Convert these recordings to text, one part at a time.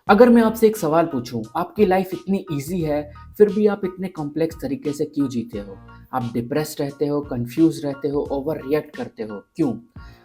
अगर मैं आपसे एक सवाल पूछूं, आपकी लाइफ इतनी इजी है, फिर भी आप इतने कॉम्प्लेक्स तरीके से क्यों जीते हो? आप डिप्रेस्ड रहते हो, कंफ्यूज रहते हो, ओवर रिएक्ट करते हो, क्यों?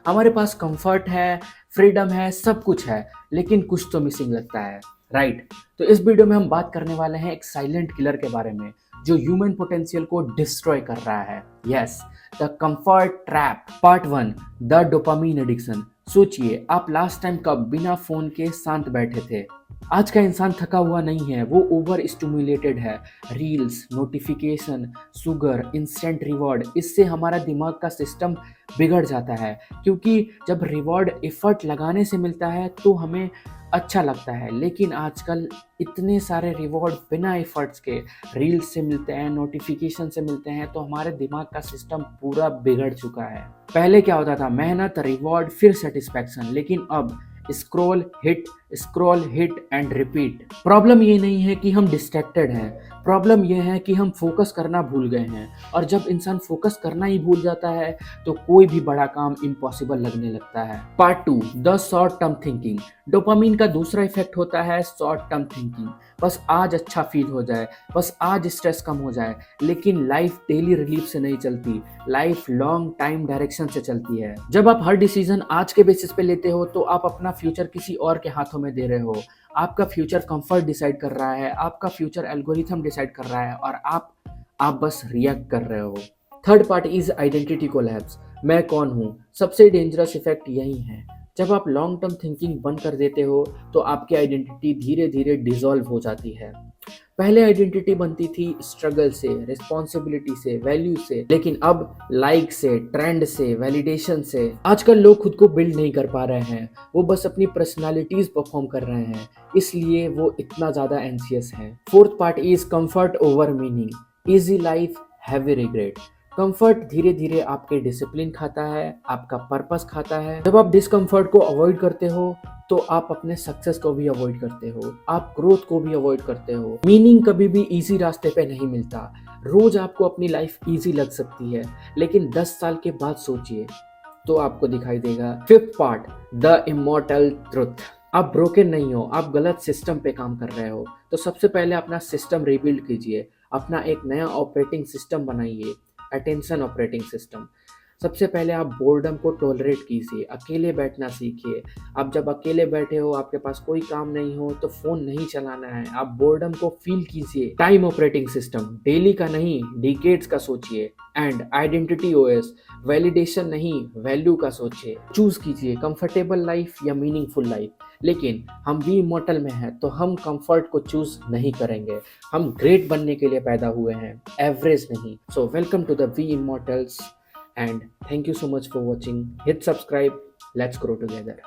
हमारे पास कंफर्ट है, फ्रीडम है, सब कुछ है, लेकिन कुछ तो मिसिंग लगता है, राइट? तो इस वीडियो में हम बात करने वाले हैं एक साइलेंट किलर के बारे में, जो ह्यूमन पोटेंशियल को डिस्ट्रॉय कर रहा है। Yes, the comfort trap, part 1, the dopamine addiction. सोचिए, आप लास्ट टाइम कब बिना फोन के शांत बैठे थे? आज का इंसान थका हुआ नहीं है, वो ओवर स्टिमुलेटेड है। Reels, notification, sugar, instant reward, इससे हमारा दिमाग का सिस्टम बिगड़ जाता है। क्योंकि जब रिवॉर्ड एफर्ट लगाने से मिलता है तो हमें अच्छा लगता है, लेकिन आजकल इतने सारे रिवॉर्ड बिना एफर्ट्स के रील्स से मिलते हैं, नोटिफिकेशन से मिलते हैं, तो हमारे दिमाग का सिस्टम पूरा बिगड़ चुका है। पहले क्या होता था? मेहनत, रिवॉर्ड, फिर सेटिस्फैक्शन, लेकिन अब scroll hit and repeat. Problem ये नहीं है कि हम डिस्ट्रैक्टेड हैं, प्रॉब्लम ये है कि हम फोकस करना भूल गए हैं। और जब इंसान फोकस करना ही भूल जाता है तो कोई भी बड़ा काम इम्पॉसिबल लगने लगता है। Part 2, the short term thinking. Dopamine का दूसरा इफेक्ट होता है शॉर्ट टर्म थिंकिंग। बस आज अच्छा फील हो जाए, बस आज स्ट्रेस कम हो जाए, लेकिन लाइफ डेली रिलीफ से नहीं चलती, लाइफ लॉन्ग टाइम डायरेक्शन से चलती है। जब आप हर डिसीजन आज के बेसिस पे लेते हो तो आप अपना फ्यूचर किसी और के हाथों में दे रहे हो। आपका फ्यूचर कंफर्ट डिसाइड कर रहा है, आपका फ्यूचर एल्गोरिथम डिसाइड कर रहा है, और आप बस रिएक्ट कर रहे हो। Third part is identity collapse. मैं कौन हूँ? सबसे डेंजरस इफेक्ट यही है। जब आप लॉन्ग टर्म थिंकिंग बंद कर देते हो तो आपकी आइडेंटिटी धीरे धीरे डिसॉल्व हो जाती है। पहले आइडेंटिटी बनती थी स्ट्रगल से, रिस्पॉन्सिबिलिटी से, वैल्यू से, लेकिन अब लाइक से, ट्रेंड से, वैलिडेशन से। आजकल लोग खुद को बिल्ड नहीं कर पा रहे हैं, वो बस अपनी पर्सनालिटीज परफॉर्म कर रहे हैं, इसलिए वो इतना ज्यादा एंशियस है। Fourth part is comfort over meaning. Easy life, heavy regret. Comfort धीरे धीरे आपके डिसिप्लिन खाता है, आपका पर्पस खाता है। जब आप डिस्कंफर्ट को अवॉइड करते हो तो आप अपने सक्सेस को भी अवॉइड करते हो, आप ग्रोथ को भी अवॉइड करते हो। मीनिंग कभी भी इजी रास्ते पे नहीं मिलता। रोज आपको अपनी लाइफ इजी लग सकती है, लेकिन 10 साल के बाद सोचिए तो आपको दिखाई देगा। Fifth part, the immortal truth. आप ब्रोकन नहीं हो, आप गलत सिस्टम पे काम कर रहे हो। तो सबसे पहले अपना सिस्टम रिबिल्ड कीजिए, अपना एक नया ऑपरेटिंग सिस्टम बनाइए, अटेंशन ऑपरेटिंग सिस्टम। सबसे पहले आप बोर्डम को टॉलरेट कीजिए, अकेले बैठना सीखिए। आप जब अकेले बैठे हो, आपके पास कोई काम नहीं हो, तो फोन नहीं चलाना है, आप बोर्डम को फील कीजिए। टाइम ऑपरेटिंग सिस्टम, डेली का नहीं, डिकेड्स का सोचिए। एंड आइडेंटिटी ओएस, वैलिडेशन नहीं, वैल्यू का सोचिए। चूज कीजिए कंफर्टेबल लाइफ या मीनिंगफुल लाइफ। लेकिन हम भी इमॉर्टल में हैं तो हम कंफर्ट को चूज नहीं करेंगे। हम ग्रेट बनने के लिए पैदा हुए हैं, एवरेज नहीं। So welcome to the V Immortals, and thank you so much for watching. Hit subscribe. Let's grow together.